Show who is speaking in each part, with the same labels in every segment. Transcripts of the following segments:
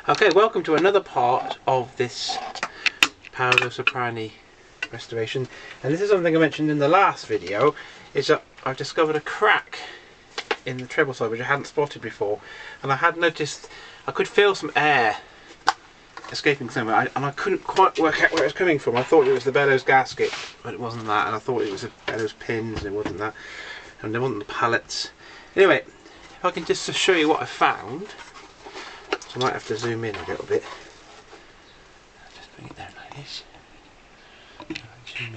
Speaker 1: Okay, welcome to another part of this Paolo Soprani restoration, and this is something I mentioned in the last video, is that I've discovered a crack in the treble side which I hadn't spotted before, and I had noticed I could feel some air escaping somewhere, and I couldn't quite work out where it was coming from. I thought it was the bellows gasket, but it wasn't that, and I thought it was the bellows pins, and it wasn't that, and it wasn't the pallets. Anyway, if I can just show you what I found. So I might have to zoom in a little bit. Just bring it down like this. Zoom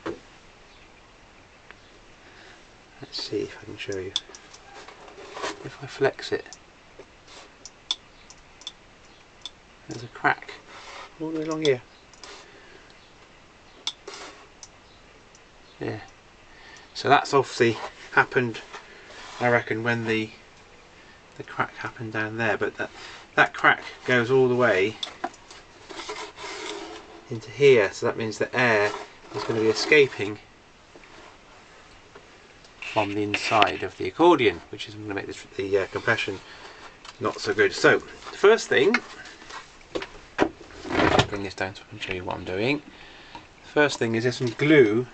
Speaker 1: in. Let's see if I can show you. If I flex it, there's a crack all the way along here. Yeah. So that's obviously happened, I reckon, when the crack happened down there, but that crack goes all the way into here, so that means the air is going to be escaping from the inside of the accordion, which is going to make the compression not so good. So the first thing, I'll bring this down so I can show you what I'm doing. The first thing is there's some glue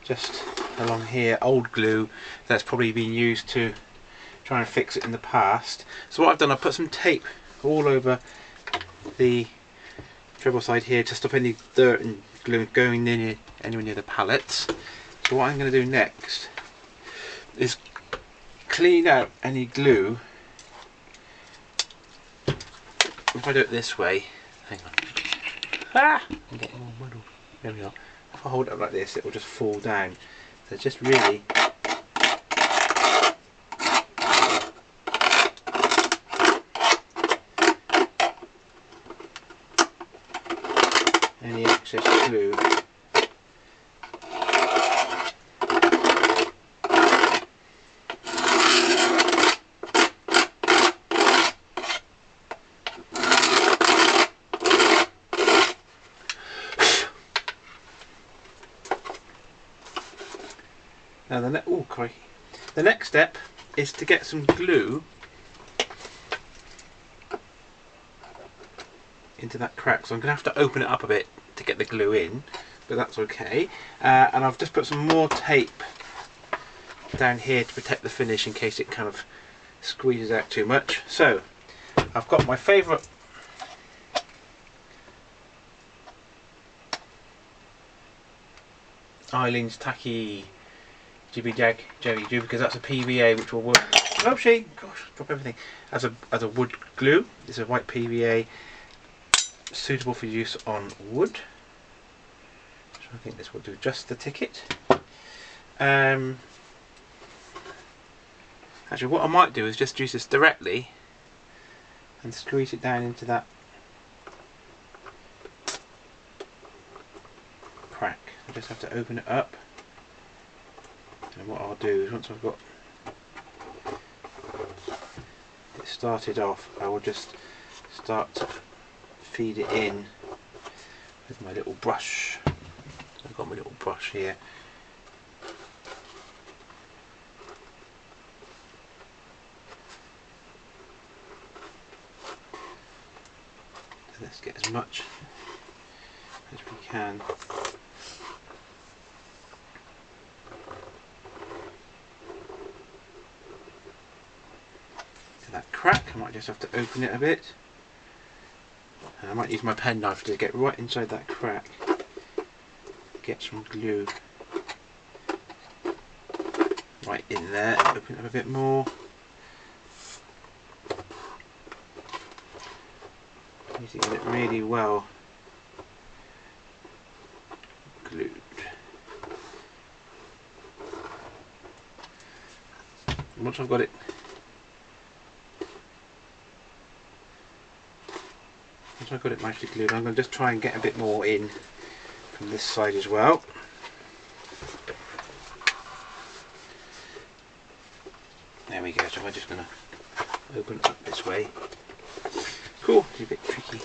Speaker 1: just along here, old glue that's probably been used to try and fix it in the past. So what I've done, I've put some tape all over the treble side here to stop any dirt and glue going anywhere near the pallets. So what I'm going to do next is clean out any glue. If I do it this way, hang on, I'm getting all muddled. There we are. If I hold it up like this, it will just fall down. So just really any excess glue. Now the next step is to get some glue into that crack. So I'm going to have to open it up a bit to get the glue in, but that's okay. And I've just put some more tape down here to protect the finish in case it kind of squeezes out too much. So I've got my favourite Eileen's Tacky Jibby Jag Jelly Glue, because that's a PVA which will work. Oh she, gosh, drop everything. As a wood glue. It's a white PVA suitable for use on wood. So I think this will do just the ticket. Actually, what I might do is just use this directly and squeeze it down into that crack. I just have to open it up. And what I'll do is, once I've got it started off, I will just start to feed it in with my little brush. I've got my little brush here. So let's get as much as we can. That crack, I might just have to open it a bit, and I might use my pen knife to get right inside that crack, get some glue right in there, open it up a bit more, need to get it really well glued. And once I've got it nicely glued, I'm going to just try and get a bit more in from this side as well. There we go, so I'm just going to open it up this way. Cool, it's a bit tricky.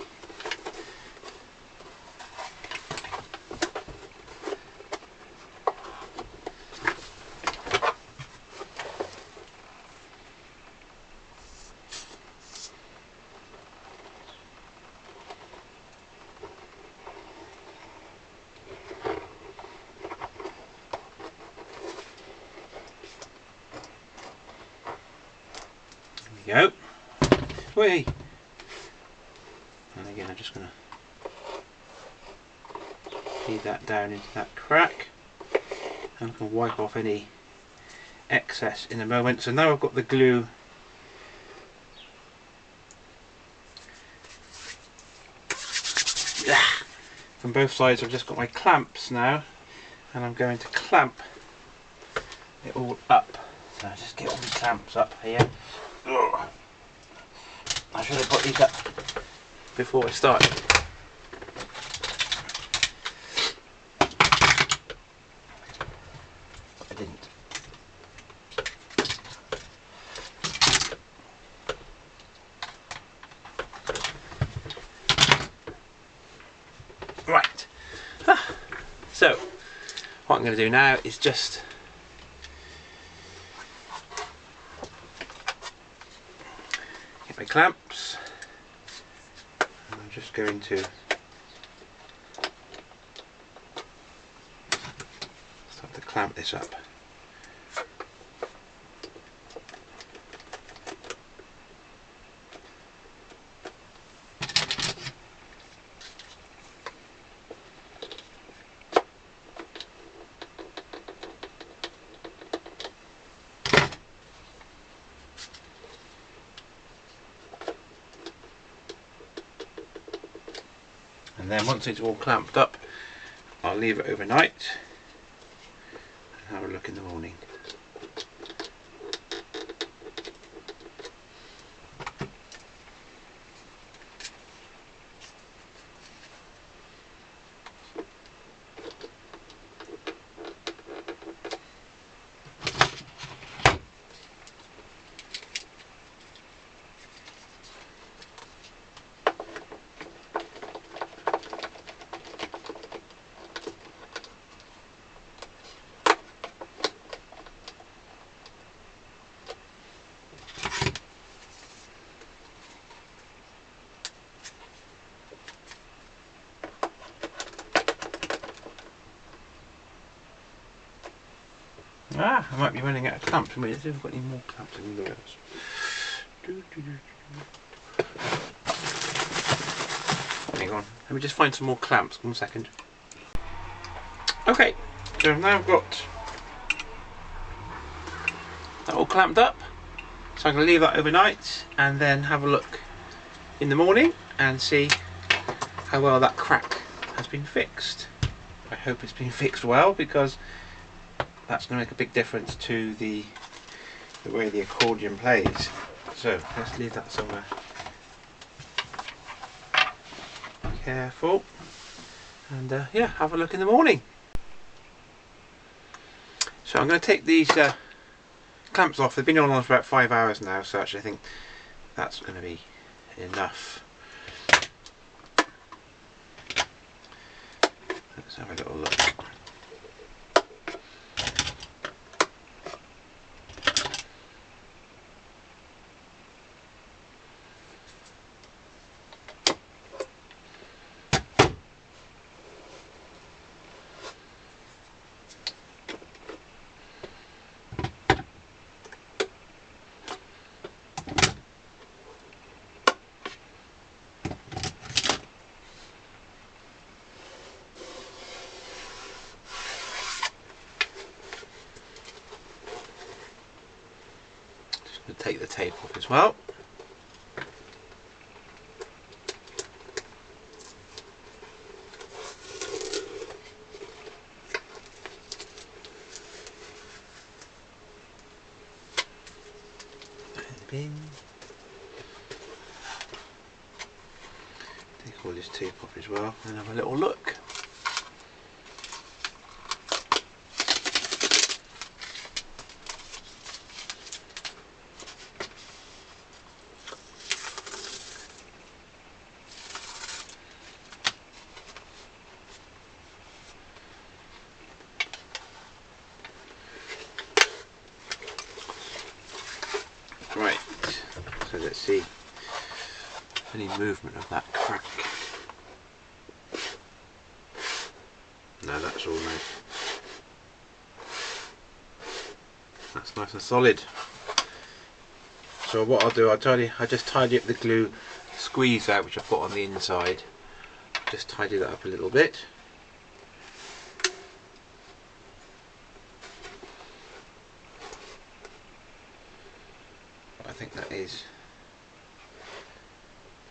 Speaker 1: There we go. Whee! And again, I'm just going to feed that down into that crack, and I can wipe off any excess in a moment. So now I've got the glue from both sides. I've just got my clamps now, and I'm going to clamp it all up. So I just get all the clamps up here. Ugh. I should have put these up before I started. But I didn't. Right. So what I'm going to do now is just get my clamps, and I'm just going to start to clamp this up. And then once it's all clamped up, I'll leave it overnight and have a look in the morning. I might be running out of clamps. Let's see if we've got any more clamps in the Hang on, let me just find some more clamps. 1 second. Okay, so now I've got that all clamped up. So I'm going to leave that overnight and then have a look in the morning and see how well that crack has been fixed. I hope it's been fixed well, because that's going to make a big difference to the way the accordion plays. So let's leave that somewhere. Careful. And yeah, have a look in the morning. So I'm going to take these clamps off. They've been on for about 5 hours now, so actually I think that's going to be enough. Let's have a little look. Take the tape off as well. Bin. Take all this tape off as well and have a little look. Right, so let's see any movement of that crack. No, that's all nice. That's nice and solid. So what I'll do, I just tidy up the glue squeeze out which I've got on the inside. Just tidy that up a little bit. I think that is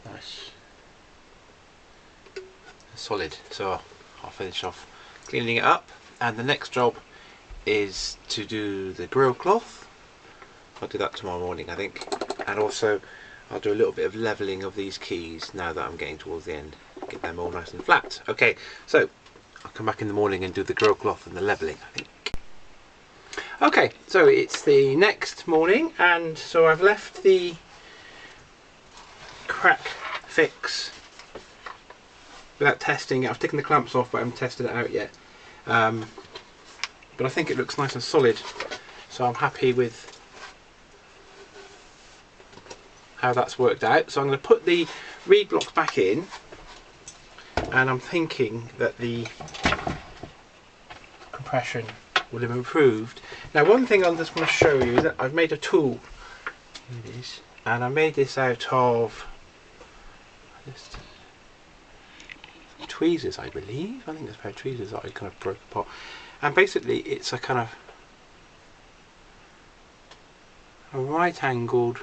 Speaker 1: nice and solid. So I'll finish off cleaning it up, and the next job is to do the grill cloth. I'll do that tomorrow morning, I think, and also I'll do a little bit of levelling of these keys now that I'm getting towards the end, get them all nice and flat. Okay, so I'll come back in the morning and do the grill cloth and the levelling, I think. Okay, so it's the next morning, and so I've left the crack fix without testing it. I've taken the clamps off but I haven't tested it out yet, but I think it looks nice and solid, so I'm happy with how that's worked out. So I'm going to put the reed blocks back in, and I'm thinking that the compression will have improved. Now, one thing I'm just going to show you is that I've made a tool. Here it is, and I made this out of just tweezers, I believe. I think it's a pair of tweezers that I kind of broke apart, and basically it's a kind of a right-angled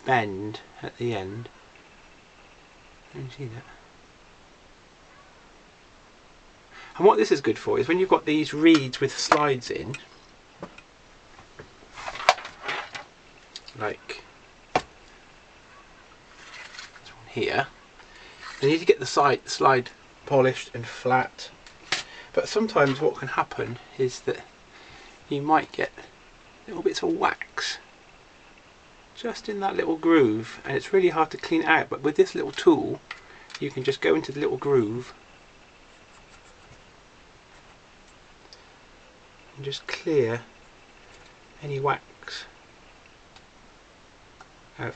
Speaker 1: bend at the end. Can you see that? And what this is good for is when you've got these reeds with slides in, like this one here, you need to get the slide polished and flat. But sometimes what can happen is that you might get little bits of wax just in that little groove, and it's really hard to clean it out. But with this little tool you can just go into the little groove and just clear any wax out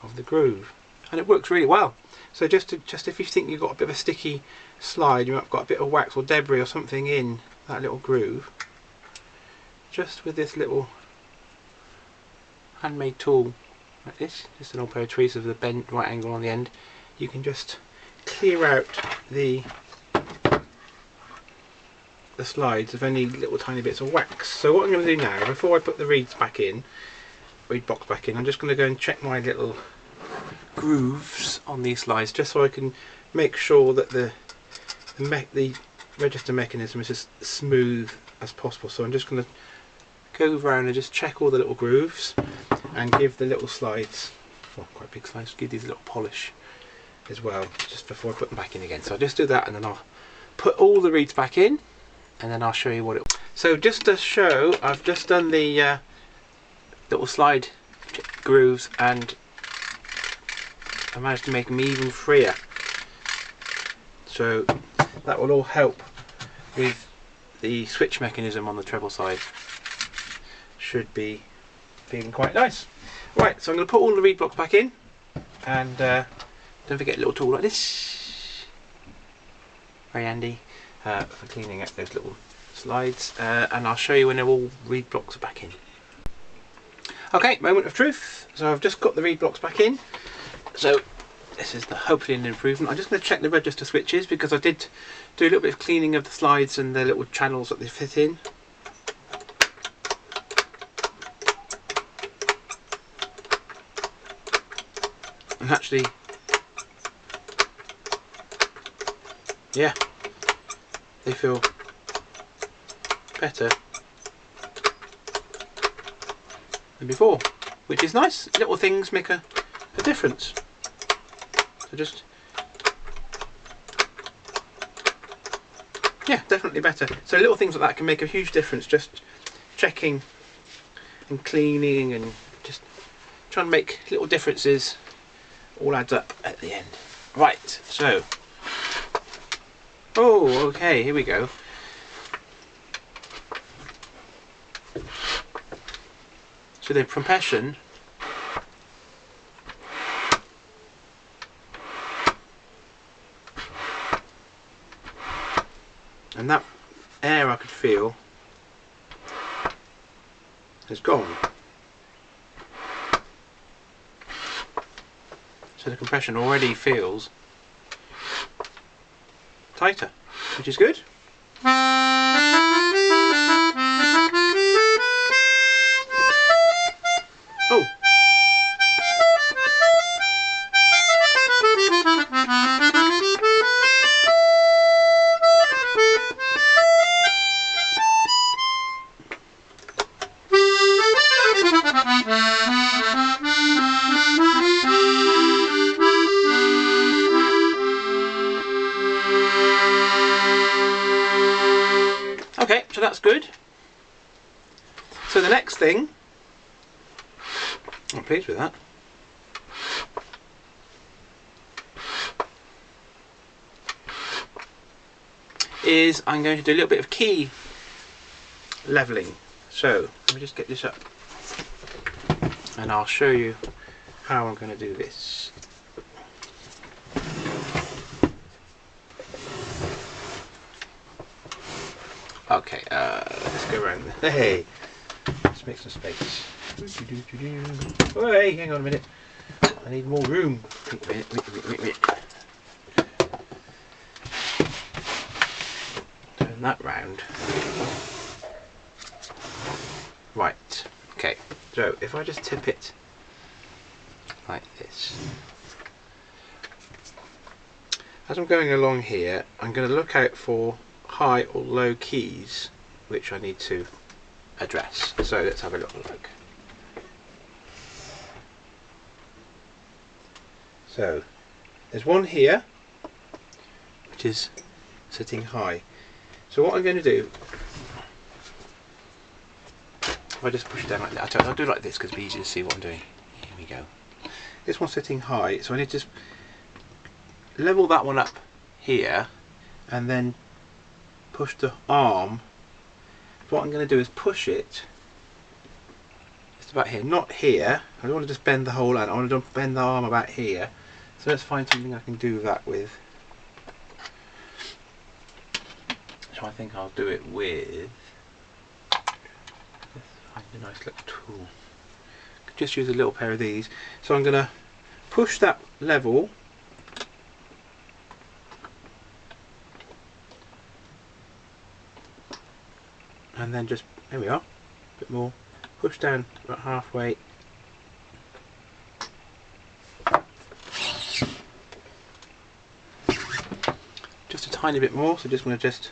Speaker 1: of the groove, and it works really well. So just if you think you've got a bit of a sticky slide, you've got a bit of wax or debris or something in that little groove, just with this little handmade tool like this, just an old pair of tweezers with a bent right angle on the end, you can just clear out the slides of any little tiny bits of wax. So what I'm going to do now, before I put the reed box back in, I'm just going to go and check my little grooves on these slides, just so I can make sure that the register mechanism is as smooth as possible. So I'm just going to go around and just check all the little grooves and give the little slides, well, quite big slides, give these a little polish as well, just before I put them back in again. So I'll just do that, and then I'll put all the reeds back in, and then I'll show you what it. So just to show, I've just done the little slide grooves, and I managed to make them even freer. So that will all help with the switch mechanism on the treble side. Should be feeling quite nice. Right, so I'm going to put all the reed blocks back in, and don't forget a little tool like this, very handy for cleaning out those little slides, and I'll show you when all reed blocks are back in. Okay, moment of truth. So I've just got the reed blocks back in, so this is hopefully an improvement. I'm just going to check the register switches, because I did do a little bit of cleaning of the slides and the little channels that they fit in. And actually, yeah, they feel better than before, which is nice. Little things make a difference. So just, yeah, definitely better. So little things like that can make a huge difference. Just checking and cleaning and just trying to make little differences all adds up at the end. Right, so, oh, okay, here we go. So the compression and that air I could feel has gone. So the compression already feels tighter, which is good. Oh. Okay, so that's good. So the next thing, I'm pleased with that, is I'm going to do a little bit of key levelling. So let me just get this up and I'll show you how I'm going to do this. Okay, let's go around. Hey, let's make some space. Oh, hey, hang on a minute. I need more room. Wait. Turn that round. Right. Okay. So if I just tip it like this, as I'm going along here, I'm going to look out for high or low keys which I need to address. So let's have a little look. So there's one here which is sitting high. So what I'm going to do, if I just push it down like that, I'll do it like this because it's easier to see what I'm doing. Here we go. This one's sitting high, so I need to just level that one up here and then push the arm. What I'm going to do is push it just about here, not here. I don't want to just bend the whole arm, I want to bend the arm about here. So let's find something I can do that with. So I think I'll do it with, let's find a nice little tool. Could just use a little pair of these. So I'm going to push that level and then just, there we are, a bit more, push down about halfway, just a tiny bit more, so just going to just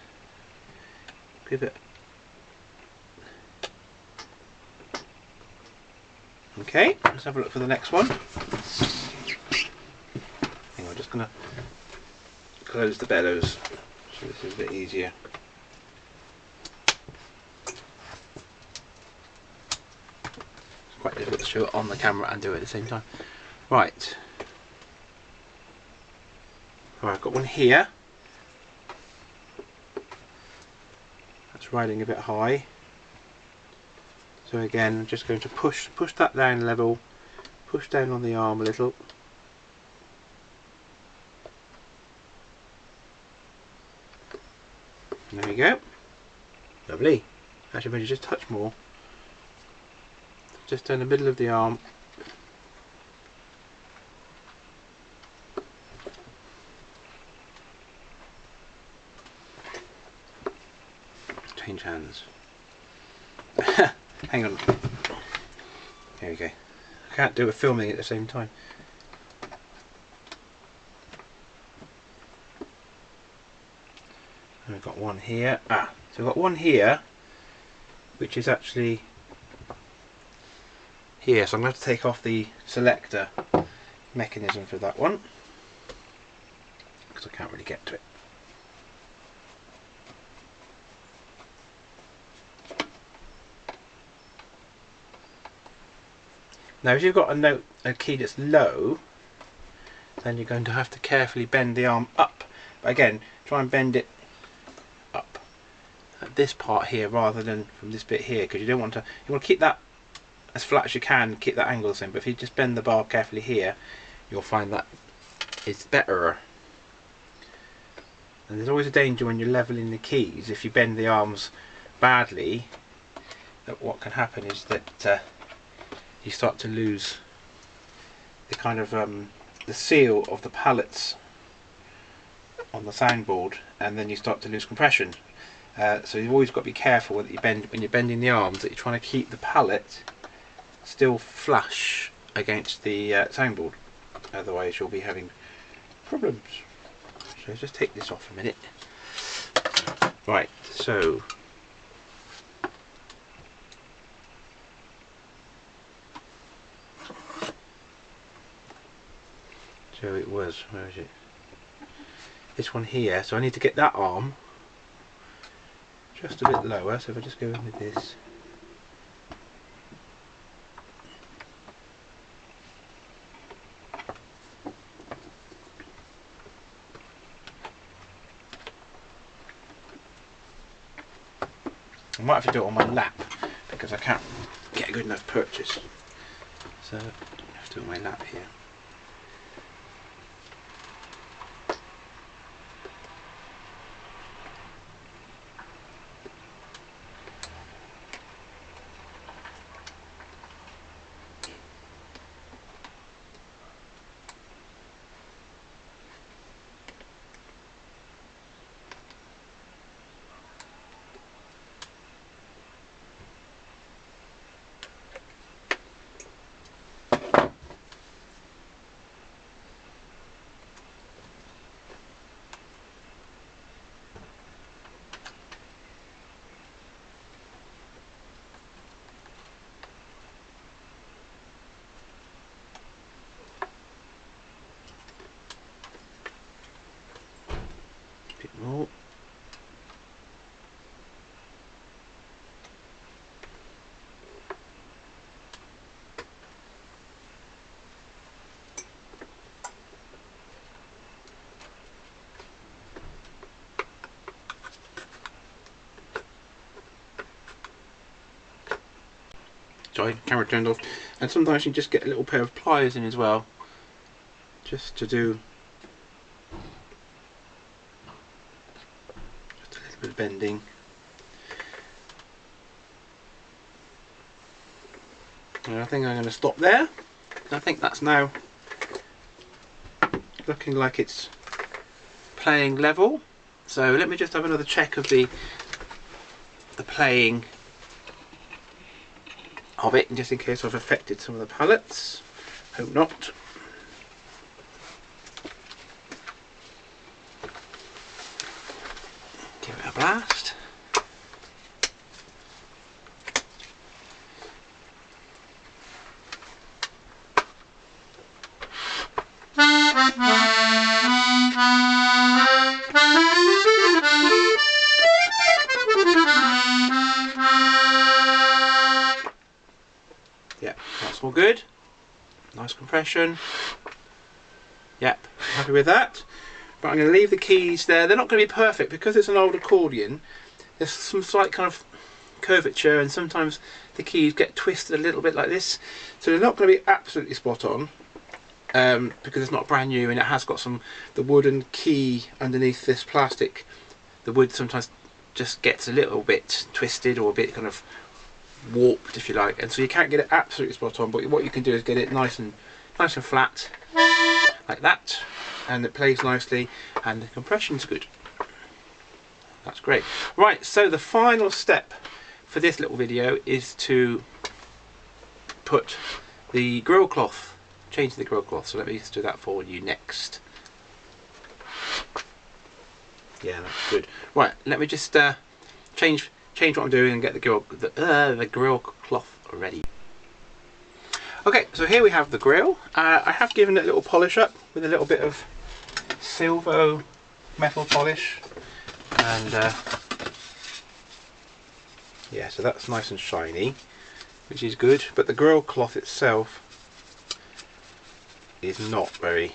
Speaker 1: give it, okay, let's have a look for the next one. Hang on, I'm just going to close the bellows so this is a bit easier. Quite difficult to show it on the camera and do it at the same time. Right. Alright, I've got one here. That's riding a bit high. So again, I'm just going to push that down level, push down on the arm a little. And there we go. Lovely. Actually, maybe just touch more. Just down the middle of the arm. Change hands. Hang on. There we go. I can't do it filming at the same time. And we've got one here. So we've got one here, which is actually here, so I'm going to have to take off the selector mechanism for that one because I can't really get to it. Now if you've got a key that's low, then you're going to have to carefully bend the arm up, but again try and bend it up at this part here rather than from this bit here, because you don't want to, you want to keep that as flat as you can, keep that angle the same, but if you just bend the bar carefully here, you'll find that it's better. And there's always a danger when you're leveling the keys, if you bend the arms badly, that what can happen is that you start to lose the kind of the seal of the pallets on the soundboard, and then you start to lose compression. So you've always got to be careful when you're bending the arms, that you're trying to keep the pallet still flush against the soundboard. Otherwise you'll be having problems. So just take this off a minute. Right, so it was, where is it? This one here. So I need to get that arm just a bit lower. So if I just go in with this. I might have to do it on my lap because I can't get a good enough purchase. So I have to do it on my lap here. Bit more. Sorry, camera turned off. And sometimes you just get a little pair of pliers in as well, just to do just a little bit of bending. And I think I'm going to stop there. I think that's now looking like it's playing level. So let me just have another check of the playing of it, just in case I've affected some of the pallets. Hope not. Give it a blast. Yeah, that's all good. Nice compression. Yep, happy with that. But I'm going to leave the keys there. They're not going to be perfect because it's an old accordion. There's some slight kind of curvature, and sometimes the keys get twisted a little bit like this. So they're not going to be absolutely spot on because it's not brand new, and it has got the wooden key underneath this plastic. The wood sometimes just gets a little bit twisted or a bit kind of warped, if you like, and so you can't get it absolutely spot on, but what you can do is get it nice and flat like that, and it plays nicely and the compression's good. That's great. Right, so the final step for this little video is to put the grill cloth, change the grill cloth. So let me just do that for you next. Yeah, that's good. Right, let me just change what I'm doing and get the grill cloth ready. Okay, so here we have the grill. I have given it a little polish up with a little bit of silver metal polish, and yeah, so that's nice and shiny, which is good. But the grill cloth itself is not very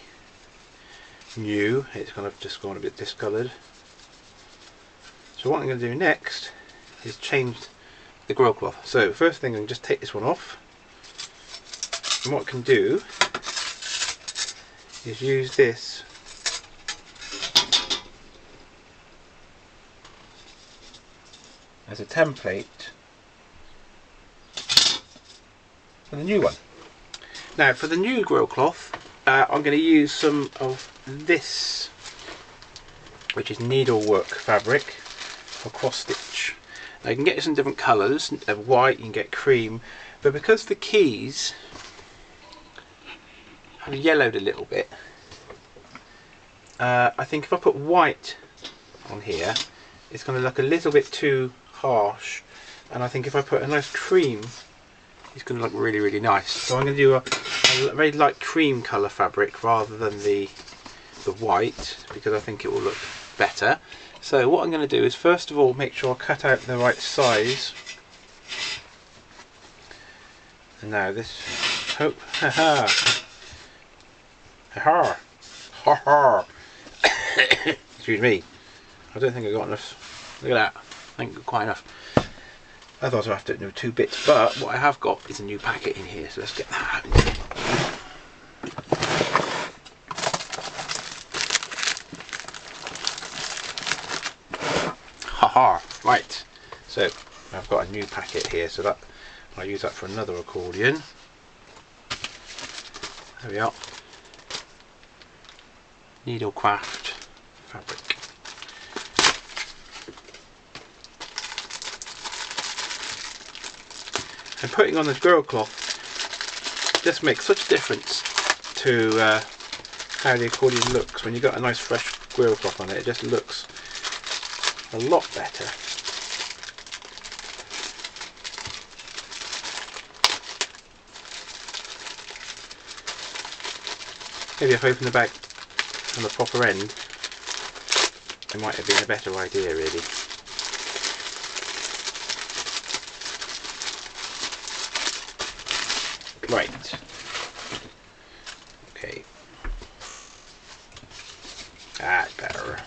Speaker 1: new. It's kind of just gone a bit discoloured. So what I'm going to do next is change the grill cloth. So first thing, I can just take this one off, and what I can do is use this as a template for the new one. Now for the new grill cloth, I'm going to use some of this, which is needlework fabric for cross stitch. Now you can get this in different colours, white, you can get cream, but because the keys have yellowed a little bit, I think if I put white on here, it's going to look a little bit too harsh, and I think if I put a nice cream, it's going to look really, really nice. So I'm going to do a very light cream colour fabric rather than the white, because I think it will look better. So what I'm going to do is first of all make sure I cut out the right size. And now this, oh, haha, haha, haha. Excuse me. I don't think I got enough. Look at that. I think I got quite enough. Otherwise I'll have to do 2 bits. But what I have got is a new packet in here, so let's get that out. Haha, right. So I've got a new packet here, so that I'll use that for another accordion. There we are. Needlecraft fabric. And putting on this grille cloth just makes such a difference to how the accordion looks. When you've got a nice fresh grille cloth on it, it just looks a lot better. Maybe if I open the bag on the proper end, it might have been a better idea really. Right. Okay. That's better.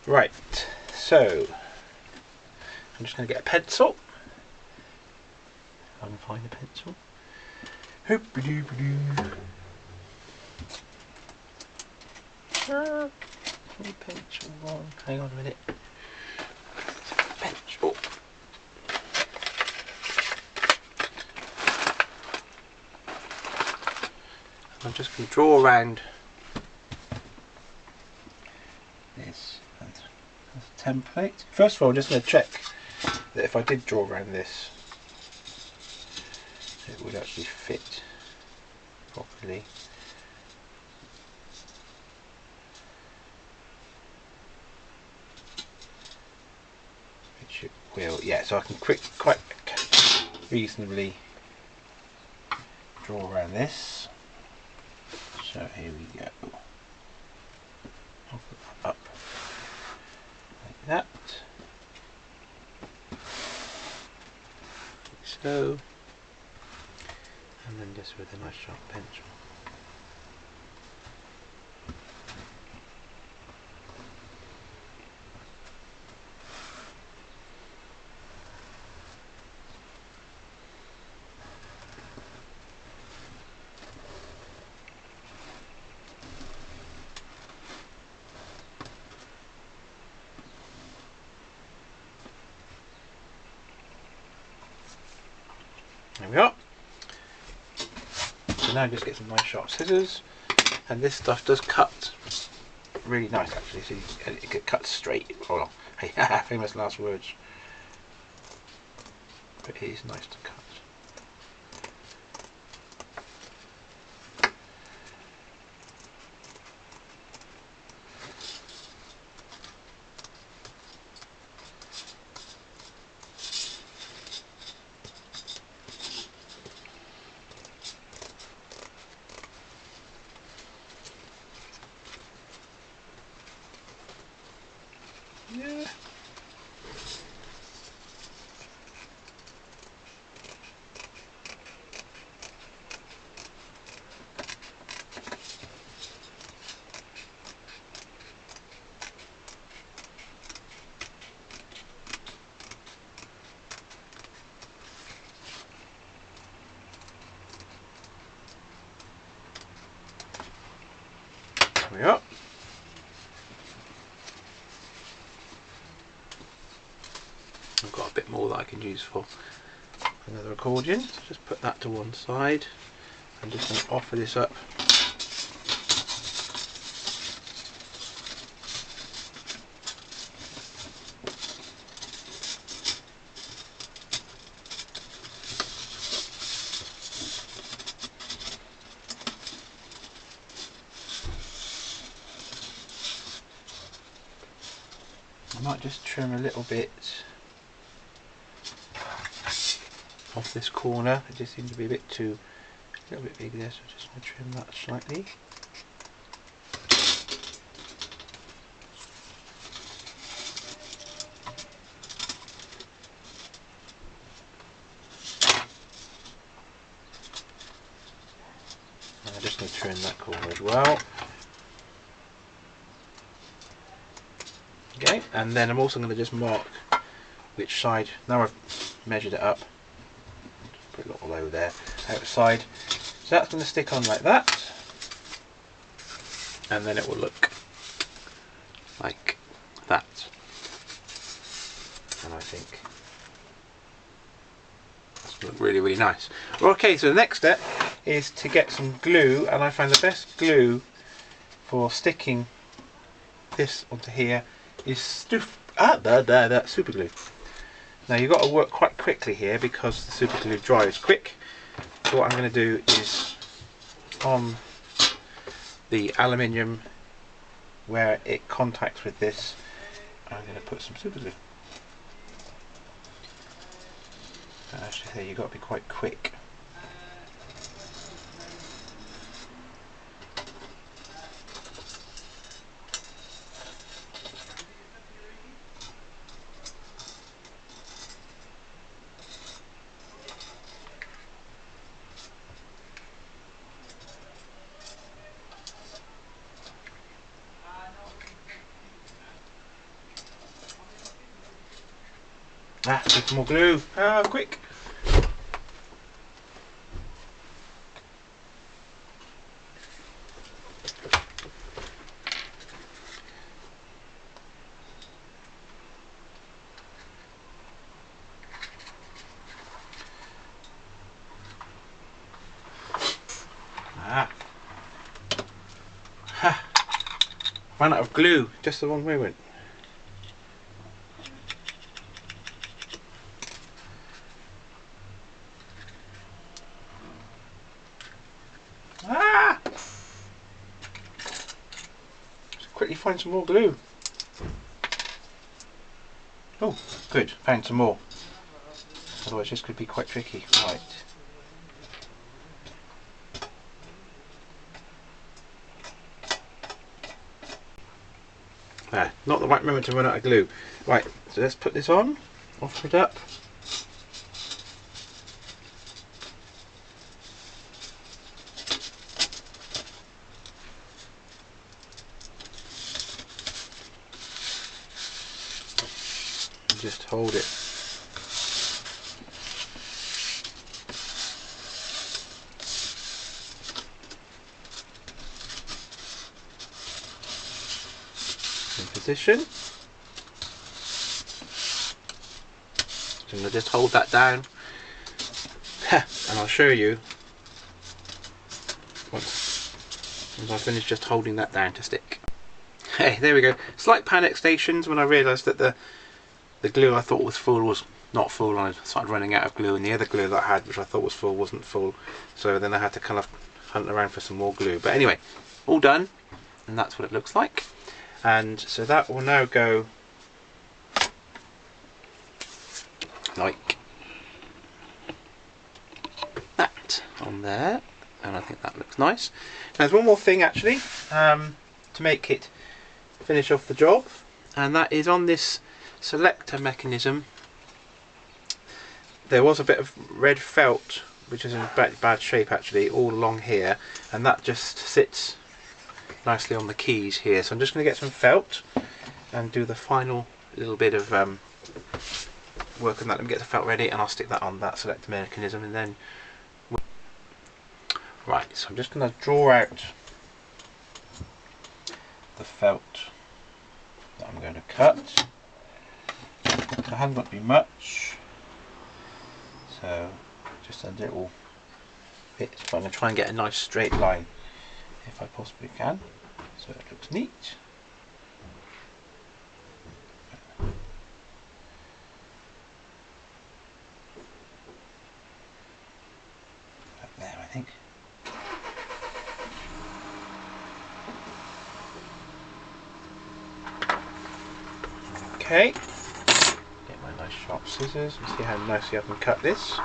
Speaker 1: Right. So I'm just going to get a pencil. I can find a pencil. Pencil on. Hang on a minute. Pencil. I'm just going to draw around this as a template. First of all, I'm just going to check that if I did draw around this, it would actually fit properly. Which it will, yeah, so I can quite reasonably draw around this. So here we go. I'll put that up like that. Like so. And then just with a nice sharp pencil. There we are. So now just get some nice sharp scissors, and this stuff does cut really nice actually, so it cuts straight. Oh, hey, famous last words. But it is nice to cut. Yeah. There we are. I've got a bit more that I can use for another accordion, so just put that to one side. I'm just going to offer this up. I might just trim a little bit off this corner. It just seems to be a little bit big there, so I'm just going to trim that slightly. And I just need to trim that corner as well. Okay, and then I'm also going to just mark which side. Now I've measured it up, just put it all over there, outside. So that's going to stick on like that, and then it will look like that. And I think that's going to look really, really nice. Okay, so the next step is to get some glue, and I find the best glue for sticking this onto here is super glue. Now you've got to work quite quickly here because the super glue dries quick. So what I'm going to do is on the aluminium where it contacts with this, I'm going to put some super glue. And actually here you've got to be quite quick. Need some more glue. Quick. Ran out of glue just the wrong moment. Quickly find some more glue. Oh, good, found some more. Otherwise this could be quite tricky. Right. Not the right moment to run out of glue. Right, so let's put this on, offer it up. And just hold it. Position. So I'm going to just hold that down and I'll show you once I finish just holding that down to stick. Hey, there we go. Slight panic stations when I realised that the glue I thought was full was not full, and I started running out of glue, and the other glue that I had which I thought was full wasn't full, so then I had to kind of hunt around for some more glue. But anyway, all done, and that's what it looks like. And so that will now go like that on there, and I think that looks nice. Now there's one more thing actually to make it finish off the job, and that is on this selector mechanism. There was a bit of red felt which is in bad shape actually all along here, and that just sits nicely on the keys here. So I'm just going to get some felt and do the final little bit of work on that. Let me get the felt ready and I'll stick that on that selector mechanism, and then right, so I'm just going to draw out the felt that I'm going to cut. There hasn't got to be much, so just a little bits, but I'm going to try and get a nice straight line if I possibly can, so it looks neat. Like there, I think. Okay, get my nice sharp scissors and see how nicely I can cut this.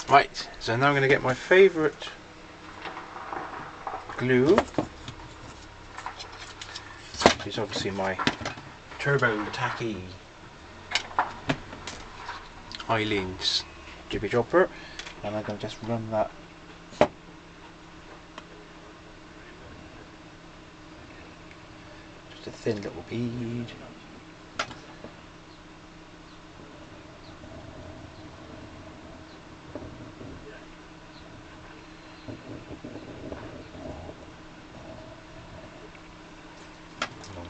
Speaker 1: Right, so now I'm going to get my favourite glue, which is obviously my Turbo Tacky Eileen's jibby jobber, and I'm going to just run that just a thin little bead.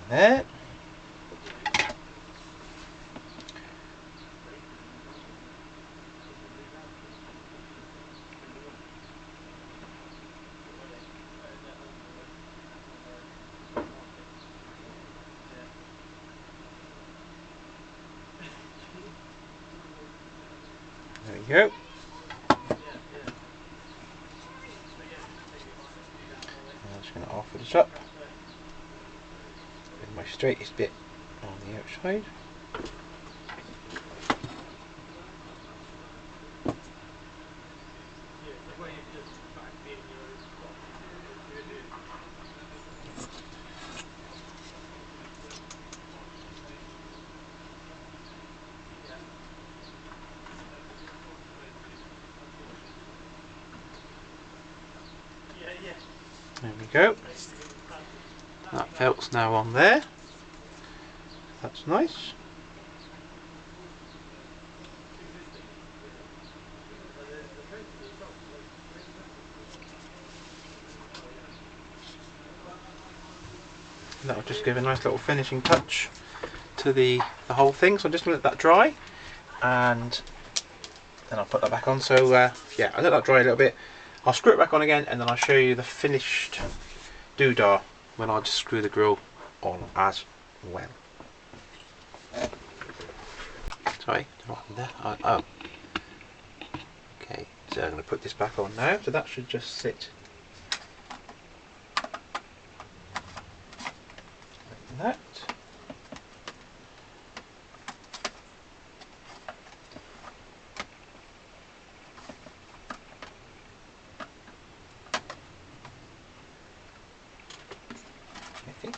Speaker 1: There. There we go. I'm just going to offer this up with my straightest bit on the outside. There we go. That felt's now on there. That's nice. That'll just give a nice little finishing touch to the whole thing. So I'm just going to let that dry, and then I'll put that back on. So yeah, I'll let that dry a little bit. I'll screw it back on again, and then I'll show you the finished doodah when I just screw the grill on as well. Sorry, what happened there? Oh. Okay, so I'm going to put this back on now. So that should just sit like that. Okay.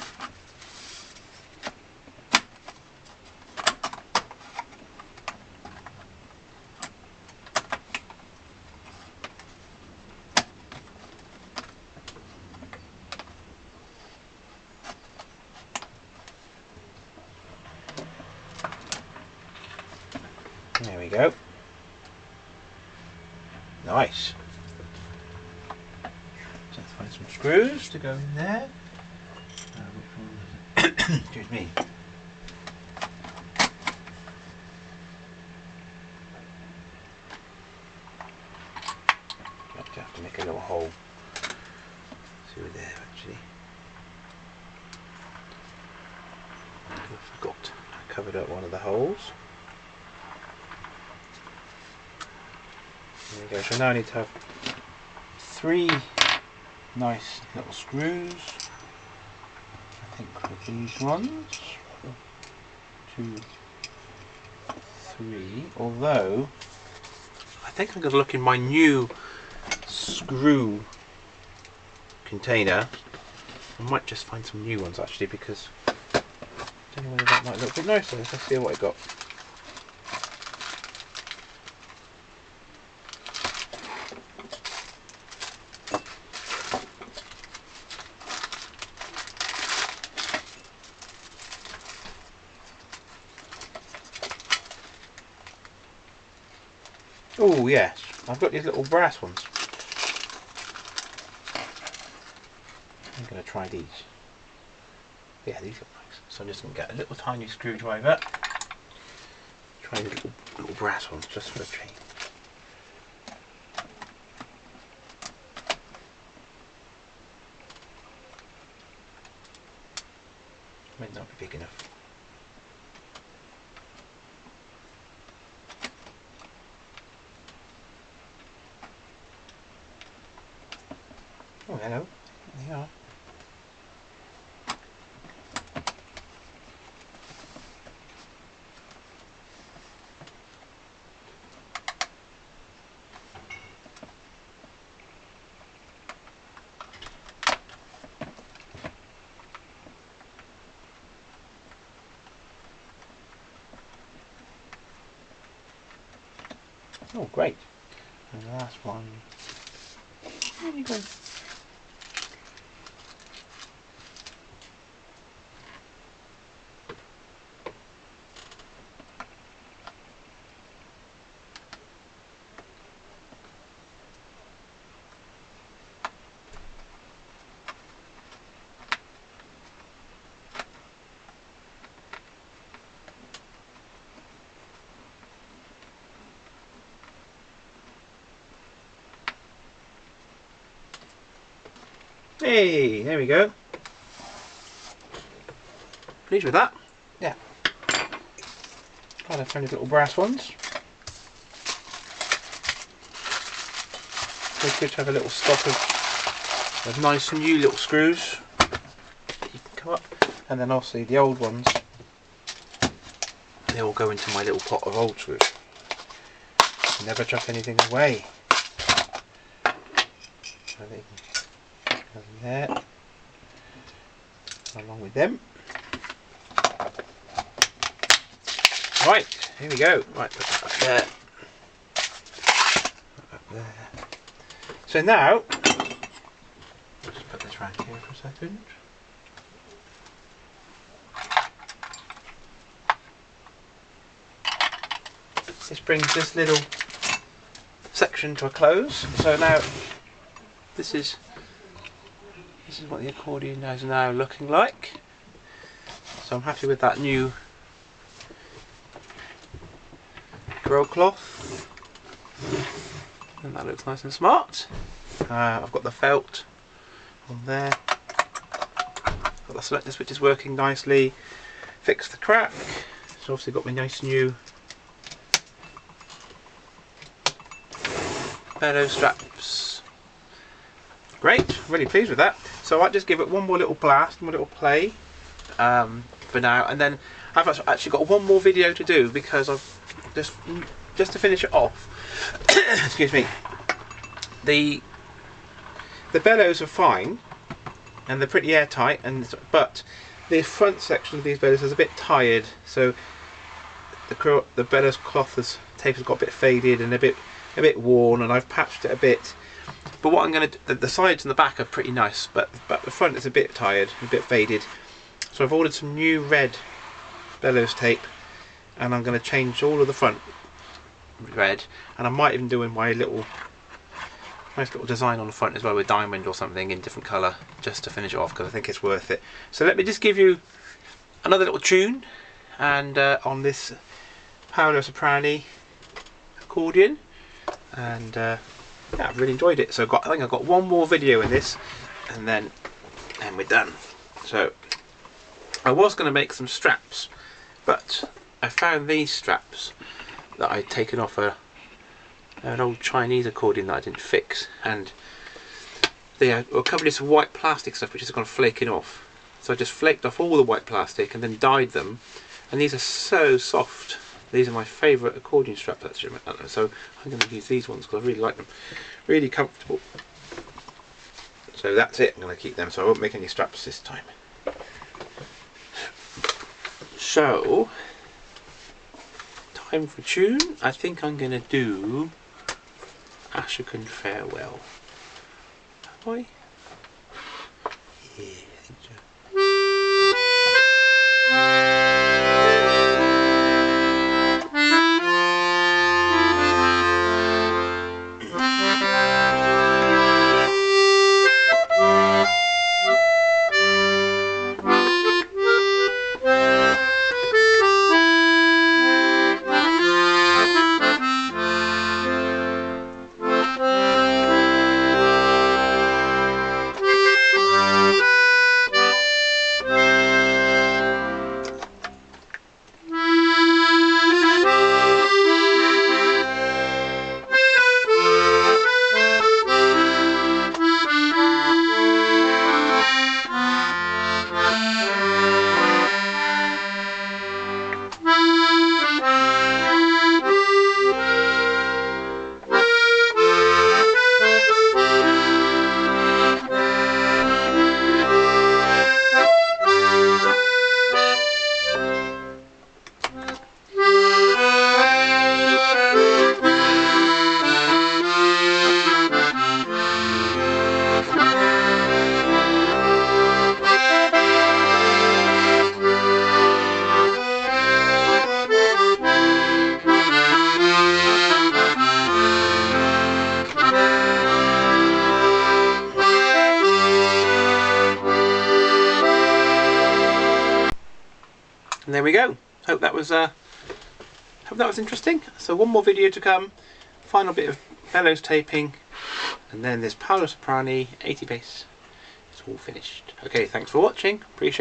Speaker 1: we go. Nice. So let's find some screws to go in there. Which one is it? Excuse me. You have to make a little hole through there actually. I forgot I covered up one of the holes. There we go. So now I need to have 3 nice little screws. I think with these ones. 2, 3. Although I think I'm going to look in my new screw container. I might just find some new ones actually, because I don't know whether that might look a bit nicer. Let's see what I got. Oh yes, I've got these little brass ones. I'm going to try these. Yeah, these look nice. So I'm just going to get a little tiny screwdriver. Try the little brass ones just for a change. Might not be big enough. Oh, hello. There they are. Oh, great. And the last one. There you go. Hey, there we go. Pleased with that? Yeah. Glad I found these little brass ones. It's good to have a little stock of nice new little screws that you can come up. And then obviously the old ones, they all go into my little pot of old screws. Never chuck anything away. So they can go in there, along with them. Right, here we go. Right, put that back there. Put that there. So now, I'll just put this right here for a second. This brings this little section to a close. So now, this is what the accordion is now looking like. So I'm happy with that new grill cloth, and that looks nice and smart. I've got the felt on there, got the selector switch is working nicely, fixed the crack, so obviously got my nice new bellow straps. Great, really pleased with that. So I might just give it one more little blast, one little play for now, and then I've actually got one more video to do, because I've just to finish it off. Excuse me. The bellows are fine and they're pretty airtight, but the front section of these bellows is a bit tired, so the bellows cloth tape has got a bit faded and a bit worn, and I've patched it a bit. But what I'm going to do, the sides and the back are pretty nice, but the front is a bit tired, a bit faded. So I've ordered some new red bellows tape, and I'm going to change all of the front red, and I might even do my little nice little design on the front as well with diamond or something in different colour, just to finish it off, because I think it's worth it. So let me just give you another little tune, and on this Paolo Soprani accordion, and yeah, I've really enjoyed it. So I think I've got one more video in this, and then we're done. So I was going to make some straps, but I found these straps that I'd taken off an old Chinese accordion that I didn't fix, and they were covered in some white plastic stuff which has gone flaking off. So I just flaked off all the white plastic and then dyed them, and these are so soft. These are my favourite accordion straps actually, so I'm going to use these ones because I really like them. Really comfortable. So that's it, I'm going to keep them, so I won't make any straps this time. So, time for tune. I think I'm going to do Ashokan Farewell. Have I? Yeah, I think so. And there we go. Hope that was interesting. So one more video to come, final bit of bellows taping, and then there's Paolo Soprani 80 bass. It's all finished. Okay, thanks for watching. Appreciate